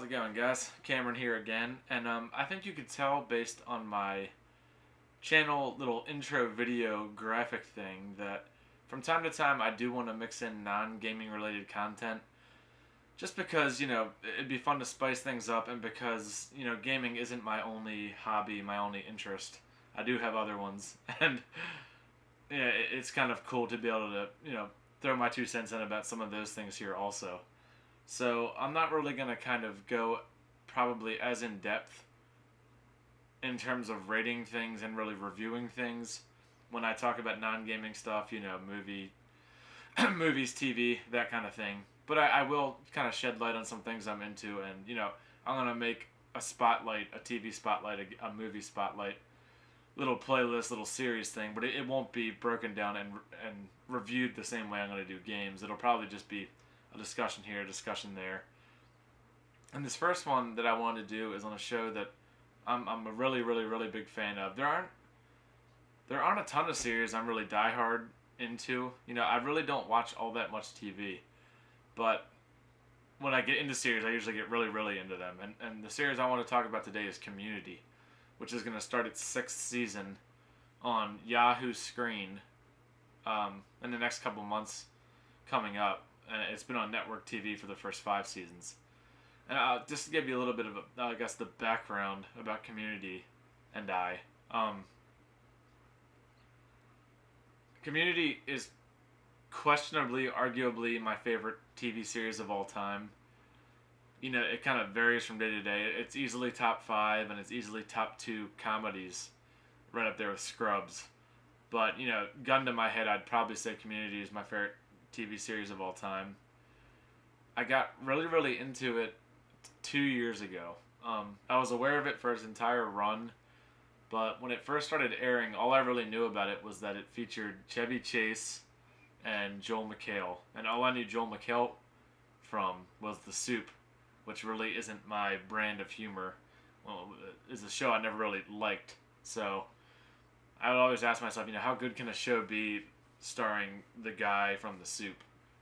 it going, guys? Cameron here again, and I think you could tell based on my channel little intro video graphic thing that from time to time I do want to mix in non-gaming related content, just because it'd be fun to spice things up, and because gaming isn't my only hobby, my only interest. I do have other ones, and yeah, it's kind of cool to be able to throw my 2 cents in about some of those things here also. So I'm not really gonna kind of go probably as in depth in terms of rating things and really reviewing things when I talk about non-gaming stuff, movie, movies, TV, that kind of thing. But I will kind of shed light on some things I'm into, and I'm gonna make a spotlight, a TV spotlight, a movie spotlight, little playlist, little series thing. But it won't be broken down and reviewed the same way I'm gonna do games. It'll probably just be a discussion here, a discussion there. And this first one that I wanted to do is on a show that I'm a really, really, really big fan of. There aren't a ton of series I'm really diehard into. I really don't watch all that much TV, but when I get into series, I usually get really, really into them. And the series I want to talk about today is Community, which is going to start its 6th season on Yahoo Screen in the next couple months coming up. And it's been on network TV for the first 5 seasons. And just to give you a little bit of, the background about Community and I. Community is questionably, arguably, my favorite TV series of all time. It kind of varies from day to day. It's easily top 5, and it's easily top 2 comedies, right up there with Scrubs. But, gun to my head, I'd probably say Community is my favorite TV series of all time. I got really, really into it 2 years ago. I was aware of it for its entire run, but when it first started airing, all I really knew about it was that it featured Chevy Chase and Joel McHale. And all I knew Joel McHale from was The Soup, which really isn't my brand of humor. Well, it's a show I never really liked. So I would always ask myself, how good can a show be starring the guy from The Soup?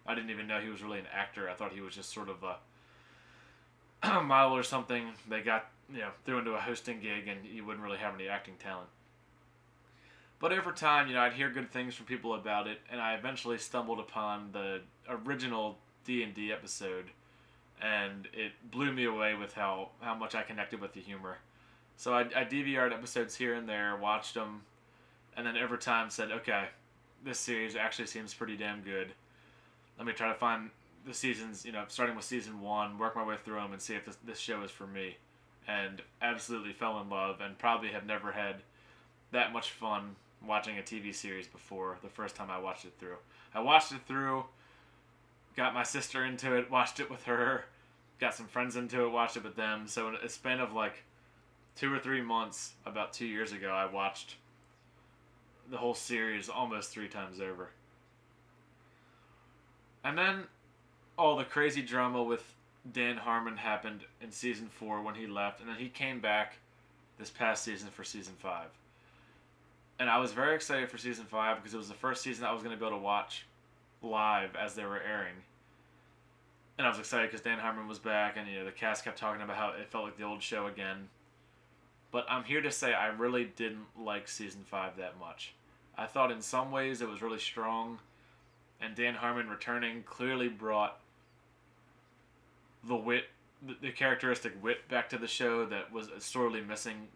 I didn't even know he was really an actor. I thought he was just sort of a model or something. They got, threw into a hosting gig, and he wouldn't really have any acting talent. But over time, I'd hear good things from people about it, and I eventually stumbled upon the original D&D episode, and it blew me away with how much I connected with the humor. So I DVR'd episodes here and there, watched them, and then over time said, okay, this series actually seems pretty damn good. Let me try to find the seasons, starting with season 1, work my way through them and see if this show is for me. And absolutely fell in love, and probably have never had that much fun watching a TV series before the first time I watched it through. I watched it through, got my sister into it, watched it with her, got some friends into it, watched it with them. So in a span of like 2 or 3 months, about 2 years ago, I watched the whole series almost 3 times over. And then all the crazy drama with Dan Harmon happened in season 4 when he left, and then he came back this past season for season 5. And I was very excited for season 5 because it was the first season I was going to be able to watch live as they were airing. And I was excited because Dan Harmon was back, and the cast kept talking about how it felt like the old show again. But I'm here to say I really didn't like season 5 that much. I thought in some ways it was really strong, and Dan Harmon returning clearly brought the wit, the characteristic wit back to the show that was sorely missing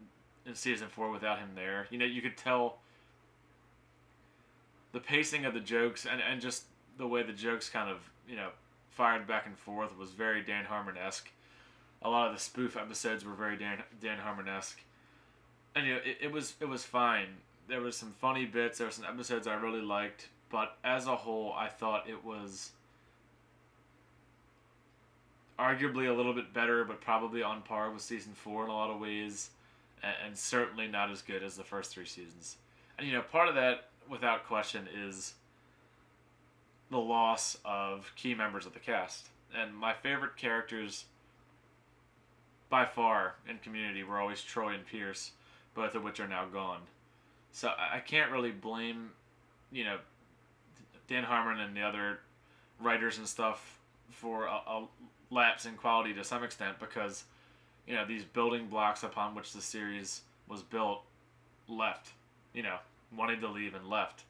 in season 4 without him there. You could tell the pacing of the jokes and just the way the jokes kind of, fired back and forth was very Dan Harmon-esque. A lot of the spoof episodes were very Dan Harmon-esque. And it was fine. There was some funny bits, there were some episodes I really liked, but as a whole I thought it was arguably a little bit better, but probably on par with season 4 in a lot of ways, and certainly not as good as the first 3 seasons. And part of that, without question, is the loss of key members of the cast. And my favorite characters, by far, in Community were always Troy and Pierce, both of which are now gone. So I can't really blame, Dan Harmon and the other writers and stuff for a lapse in quality to some extent because, these building blocks upon which the series was built left, wanted to leave and left.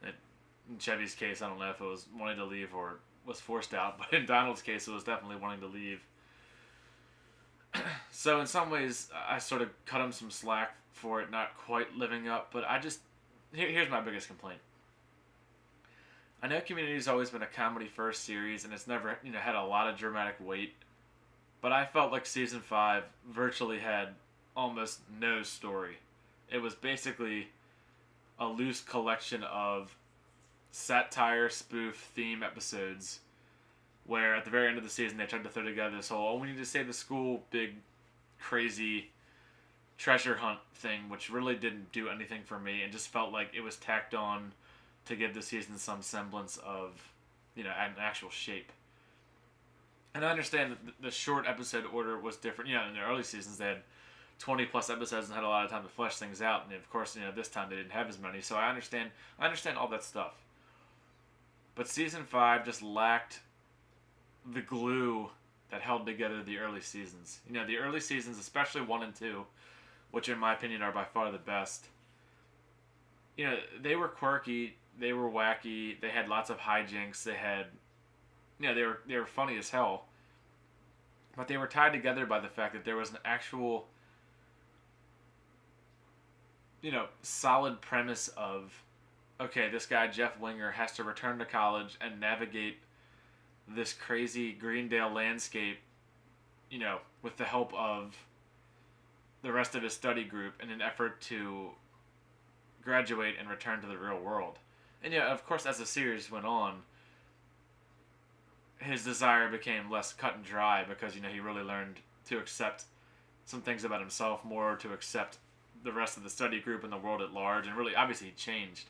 In Chevy's case, I don't know if it was wanting to leave or was forced out, but in Donald's case, it was definitely wanting to leave. So in some ways, I sort of cut him some slack for it not quite living up, but here's my biggest complaint. I know Community's always been a comedy-first series, and it's never, had a lot of dramatic weight, but I felt like Season 5 virtually had almost no story. It was basically a loose collection of satire, spoof, theme episodes where at the very end of the season they tried to throw together this whole, we need to save the school, big, crazy treasure hunt thing, which really didn't do anything for me and just felt like it was tacked on to give the season some semblance of, an actual shape. And I understand that the short episode order was different. In the early seasons they had 20 plus episodes and had a lot of time to flesh things out, and of course, this time they didn't have as many. So I understand all that stuff. But Season 5 just lacked the glue that held together the early seasons. The early seasons, especially 1 and 2, which in my opinion are by far the best, they were quirky, they were wacky, they had lots of hijinks, they had, they were funny as hell. But they were tied together by the fact that there was an actual, solid premise of, okay, this guy, Jeff Winger, has to return to college and navigate this crazy Greendale landscape, with the help of the rest of his study group in an effort to graduate and return to the real world. And, of course, as the series went on, his desire became less cut and dry because, he really learned to accept some things about himself more, to accept the rest of the study group and the world at large, and really, obviously, he changed.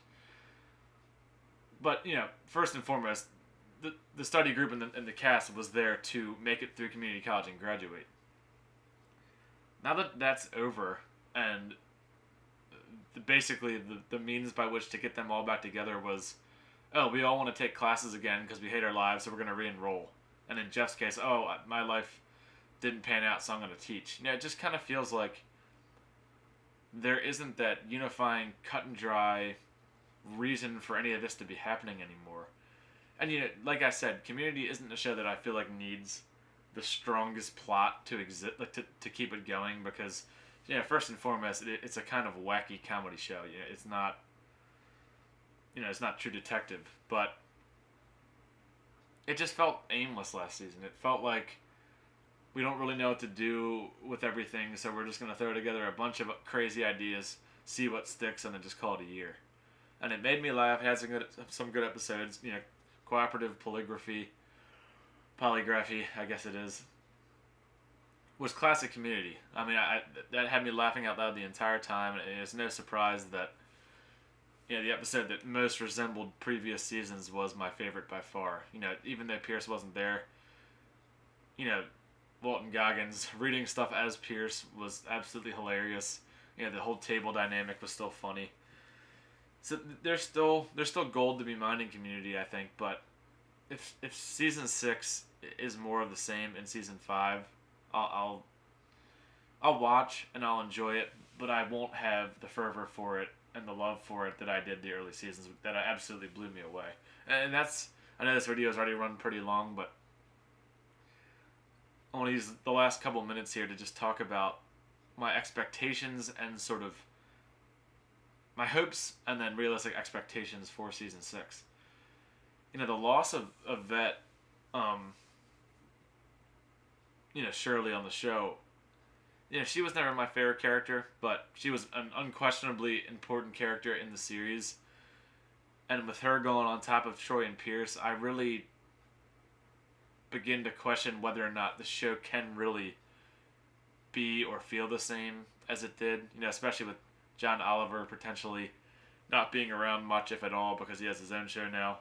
But, first and foremost, the study group and the cast was there to make it through community college and graduate. Now that that's over, and basically the means by which to get them all back together was, we all want to take classes again because we hate our lives, so we're going to re-enroll. And in Jeff's case, my life didn't pan out, so I'm going to teach. It just kind of feels like there isn't that unifying, cut and dry reason for any of this to be happening anymore. And like I said, Community isn't a show that I feel like needs the strongest plot to exist, like to keep it going, because first and foremost, it's a kind of wacky comedy show. It's not, it's not True Detective, but it just felt aimless last season. It felt like we don't really know what to do with everything, so we're just going to throw together a bunch of crazy ideas, see what sticks, and then just call it a year. And it made me laugh. It had some good episodes. Cooperative polygraphy, I guess it is, was classic Community. I mean, that had me laughing out loud the entire time, and it's no surprise that the episode that most resembled previous seasons was my favorite by far. Even though Pierce wasn't there, Walton Goggins reading stuff as Pierce was absolutely hilarious. The whole table dynamic was still funny. So there's still gold to be mined in Community, I think. But if season 6 is more of the same in season 5, I'll watch and I'll enjoy it, but I won't have the fervor for it and the love for it that I did the early seasons. That absolutely blew me away. And I know this video has already run pretty long, but I want to use the last couple minutes here to just talk about my expectations and sort of my hopes and then realistic expectations for season 6. The loss of Vet, Shirley on the show, she was never my favorite character, but she was an unquestionably important character in the series. And with her going on top of Troy and Pierce, I really begin to question whether or not the show can really be or feel the same as it did, especially with John Oliver potentially not being around much, if at all, because he has his own show now.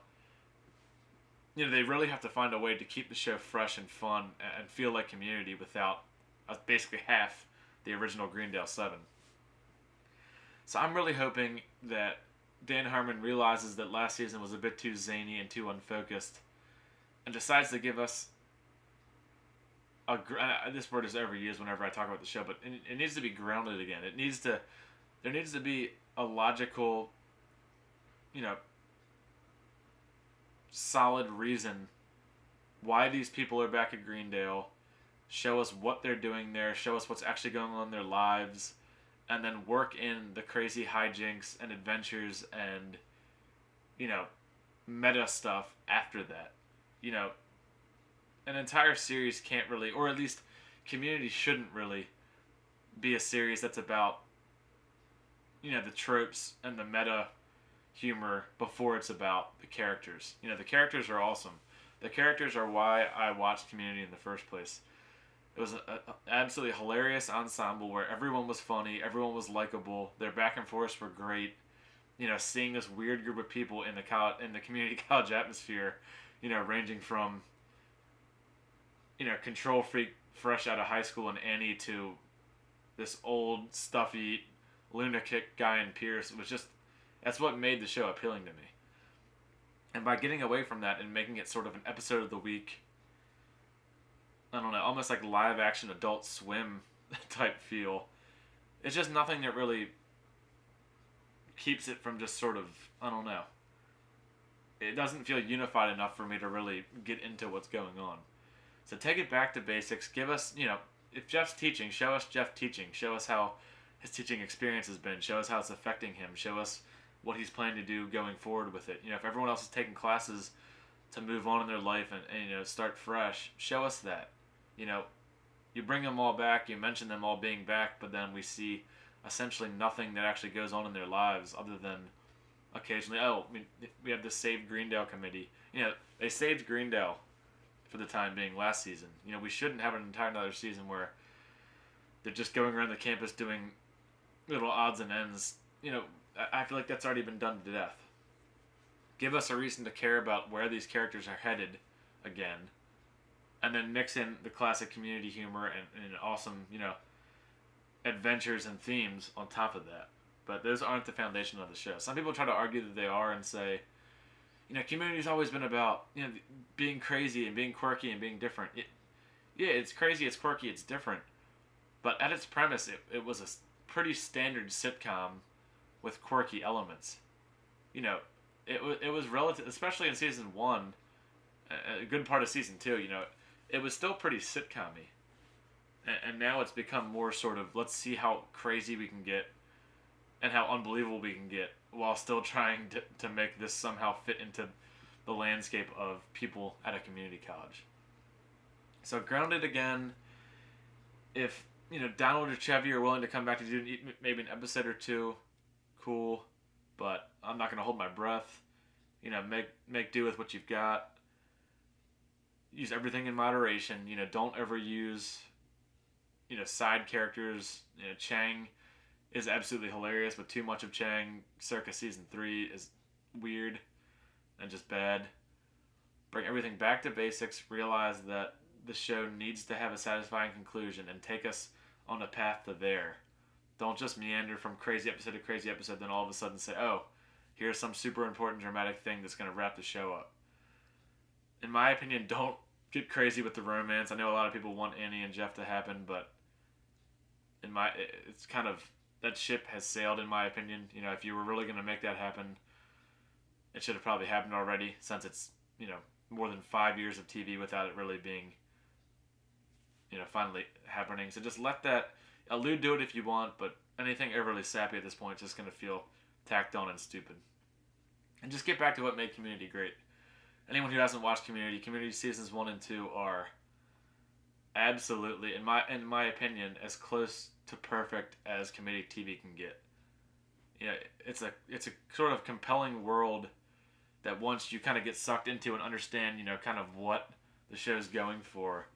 They really have to find a way to keep the show fresh and fun and feel like Community without basically half the original Greendale 7. So I'm really hoping that Dan Harmon realizes that last season was a bit too zany and too unfocused, and decides to give us this word is overused whenever I talk about the show, but it needs to be grounded again. There needs to be a logical, you know, solid reason why these people are back at Greendale. Show us what they're doing there. Show us what's actually going on in their lives, and then work in the crazy hijinks and adventures and, you know, meta stuff after that. You know, an entire series can't really, or at least Community shouldn't really be a series that's about, you know, the tropes and the meta humor before it's about the characters. You know, the characters are awesome. The characters are why I watched Community in the first place. It was an absolutely hilarious ensemble where everyone was funny, everyone was likable, their back and forths were great. You know, seeing this weird group of people in the community college atmosphere, you know, ranging from, you know, control freak fresh out of high school and Annie to this old stuffy lunatic guy in Pierce was just, that's what made the show appealing to me. And by getting away from that and making it sort of an episode of the week, I don't know, almost like live action Adult Swim type feel, it's just nothing that really keeps it from just sort of, I don't know. It doesn't feel unified enough for me to really get into what's going on. So take it back to basics. Give us, you know, if Jeff's teaching, show us Jeff teaching. Show us how his teaching experience has been. Show us how it's affecting him. Show us what he's planning to do going forward with it. You know, if everyone else is taking classes to move on in their life and you know, start fresh, show us that. You know, you bring them all back, you mention them all being back, but then we see essentially nothing that actually goes on in their lives other than occasionally, oh, I mean, we have the Save Greendale committee. You know, they saved Greendale for the time being last season. You know, we shouldn't have an entire another season where they're just going around the campus doing little odds and ends. You know, I feel like that's already been done to death. Give us a reason to care about where these characters are headed again, and then mix in the classic Community humor and awesome, you know, adventures and themes on top of that. But those aren't the foundation of the show. Some people try to argue that they are and say, you know, Community's always been about, you know, being crazy and being quirky and being different. Yeah, it's crazy, it's quirky, it's different. But at its premise, it was a pretty standard sitcom with quirky elements. You know, it was relative, especially in season 1, a good part of season 2, you know, it was still pretty sitcom-y. And now it's become more sort of, let's see how crazy we can get and how unbelievable we can get while still trying to make this somehow fit into the landscape of people at a community college. So grounded again. If, you know, Donald or Chevy are willing to come back to do maybe an episode or two, cool. But I'm not going to hold my breath. You know, make do with what you've got. Use everything in moderation. You know, don't ever use, you know, side characters. You know, Chang is absolutely hilarious, but too much of Chang circa season 3 is weird and just bad. Bring everything back to basics. Realize that the show needs to have a satisfying conclusion and take us on a path to there. Don't just meander from crazy episode to crazy episode, then all of a sudden say, oh, here's some super important dramatic thing that's going to wrap the show up. In my opinion, don't get crazy with the romance. I know a lot of people want Annie and Jeff to happen, but it's kind of, that ship has sailed in my opinion. You know, if you were really going to make that happen, it should have probably happened already, since it's, you know, more than 5 years of TV without it really being, you know, finally happening. So just let that, allude to it if you want, but anything overly sappy at this point is just going to feel tacked on and stupid. And just get back to what made Community great. Anyone who hasn't watched Community seasons 1 and 2 are absolutely, in my opinion, as close to perfect as comedic TV can get. You know, it's a sort of compelling world that once you kind of get sucked into and understand, you know, kind of what the show's going for,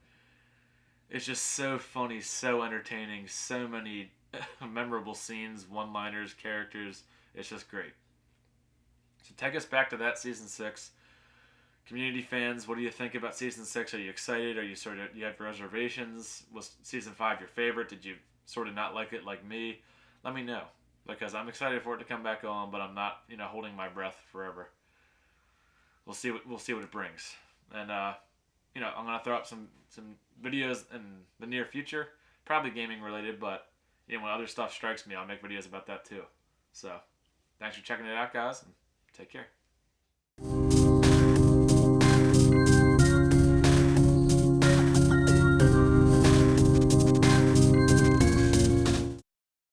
it's just so funny, so entertaining, so many memorable scenes, one-liners, characters. It's just great. So take us back to that season 6. Community fans, what do you think about season 6? Are you excited? Are you you have reservations? Was season 5 your favorite? Did you sort of not like it like me? Let me know, because I'm excited for it to come back on, but I'm not, you know, holding my breath forever. We'll see what it brings. And I'm gonna throw up some videos in the near future, probably gaming related, but when other stuff strikes me, I'll make videos about that too. So, thanks for checking it out, guys, and take care.